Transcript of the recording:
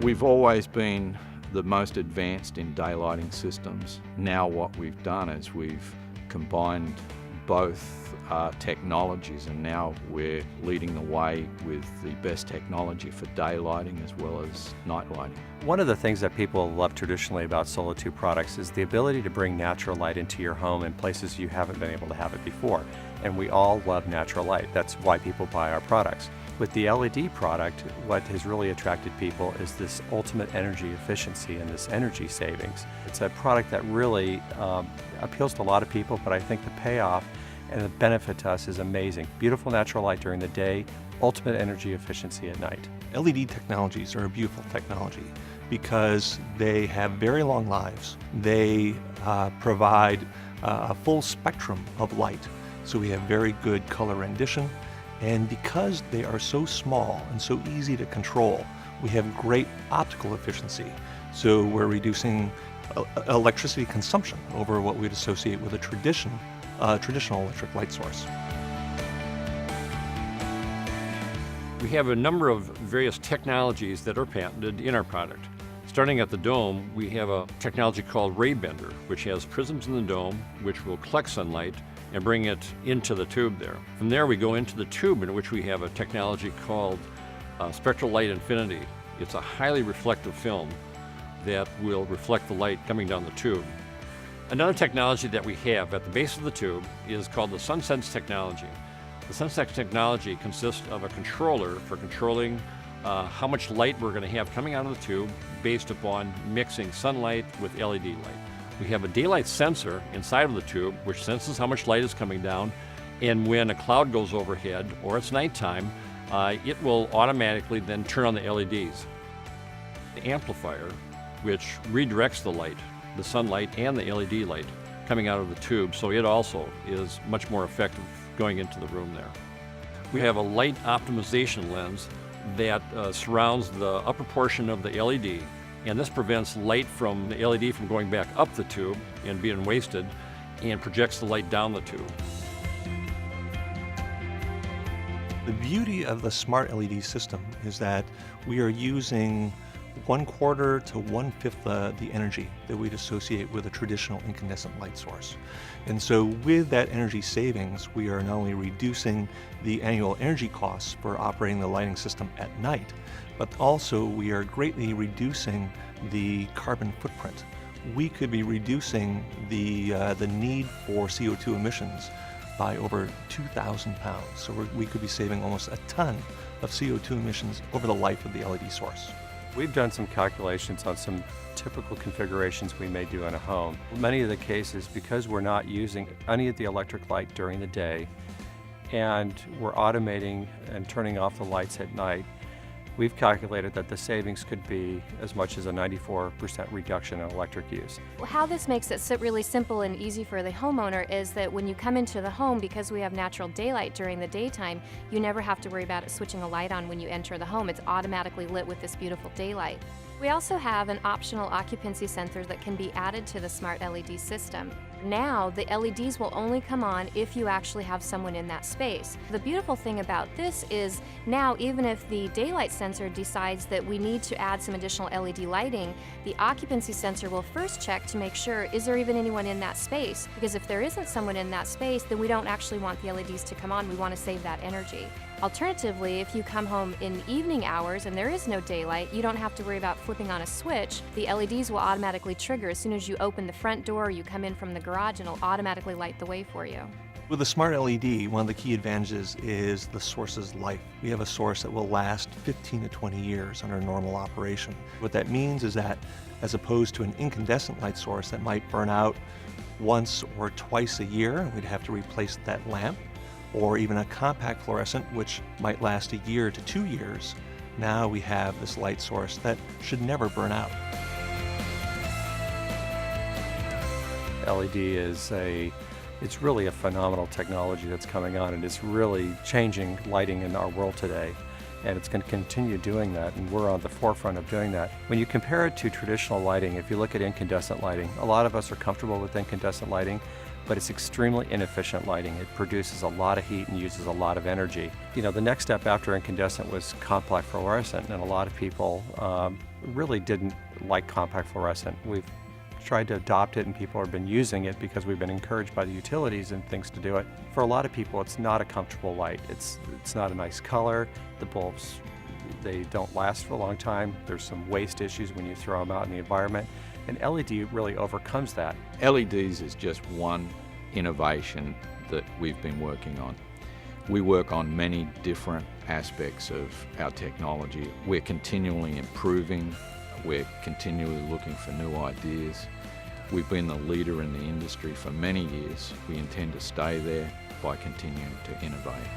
We've always been the most advanced in daylighting systems. Now what we've done is we've combined both technologies, and now we're leading the way with the best technology for daylighting as well as night lighting. One of the things that people love traditionally about Solatube products is the ability to bring natural light into your home in places you haven't been able to have it before. And we all love natural light. That's why people buy our products. With the LED product, what has really attracted people is this ultimate energy efficiency and this energy savings. It's a product that really appeals to a lot of people, but I think the payoff and the benefit to us is amazing. Beautiful natural light during the day, ultimate energy efficiency at night. LED technologies are a beautiful technology because they have very long lives. They provide a full spectrum of light. So we have very good color rendition. And because they are so small and so easy to control, we have great optical efficiency. So we're reducing electricity consumption over what we'd associate with a traditional electric light source. We have a number of various technologies that are patented in our product. Starting at the dome, we have a technology called ray bender, which has prisms in the dome, which will collect sunlight and bring it into the tube there. From there, we go into the tube, in which we have a technology called spectral light infinity. It's a highly reflective film that will reflect the light coming down the tube. Another technology that we have at the base of the tube is called the SunSense technology. The SunSense technology consists of a controller for controlling how much light we're going to have coming out of the tube based upon mixing sunlight with LED light. We have a daylight sensor inside of the tube which senses how much light is coming down, and when a cloud goes overhead or it's nighttime, it will automatically then turn on the LEDs. The amplifier, which redirects the light, the sunlight and the LED light coming out of the tube, so it also is much more effective going into the room there. We have a light optimization lens that surrounds the upper portion of the LED, and this prevents light from the LED from going back up the tube and being wasted, and projects the light down the tube. The beauty of the smart LED system is that we are using 1/4 to 1/5 the energy that we'd associate with a traditional incandescent light source. And so with that energy savings, we are not only reducing the annual energy costs for operating the lighting system at night, but also we are greatly reducing the carbon footprint. We could be reducing the need for CO2 emissions by over 2,000 pounds. So we could be saving almost a ton of CO2 emissions over the life of the LED source. We've done some calculations on some typical configurations we may do in a home. Many of the cases, because we're not using any of the electric light during the day and we're automating and turning off the lights at night, we've calculated that the savings could be as much as a 94% reduction in electric use. How this makes it really simple and easy for the homeowner is that when you come into the home, because we have natural daylight during the daytime, you never have to worry about it switching a light on when you enter the home. It's automatically lit with this beautiful daylight. We also have an optional occupancy sensor that can be added to the smart LED system. Now, the LEDs will only come on if you actually have someone in that space. The beautiful thing about this is now, even if the daylight sensor decides that we need to add some additional LED lighting, the occupancy sensor will first check to make sure, is there even anyone in that space? Because if there isn't someone in that space, then we don't actually want the LEDs to come on. We want to save that energy. Alternatively, if you come home in evening hours and there is no daylight, you don't have to worry about flipping on a switch. The LEDs will automatically trigger as soon as you open the front door or you come in from the garage, and it'll automatically light the way for you. With the smart LED, one of the key advantages is the source's life. We have a source that will last 15 to 20 years under normal operation. What that means is that as opposed to an incandescent light source that might burn out once or twice a year, we'd have to replace that lamp, or even a compact fluorescent, which might last a year to 2 years. Now we have this light source that should never burn out. LED it's really a phenomenal technology that's coming on, and it's really changing lighting in our world today. And it's going to continue doing that, and we're on the forefront of doing that. When you compare it to traditional lighting, if you look at incandescent lighting, a lot of us are comfortable with incandescent lighting, but it's extremely inefficient lighting. It produces a lot of heat and uses a lot of energy. You know, the next step after incandescent was compact fluorescent, and a lot of people really didn't like compact fluorescent. We've tried to adopt it and people have been using it because we've been encouraged by the utilities and things to do it. For a lot of people, it's not a comfortable light. It's not a nice color. The bulbs, they don't last for a long time. There's some waste issues when you throw them out in the environment, and LED really overcomes that. LEDs is just one innovation that we've been working on. We work on many different aspects of our technology. We're continually improving. We're continually looking for new ideas. We've been the leader in the industry for many years. We intend to stay there by continuing to innovate.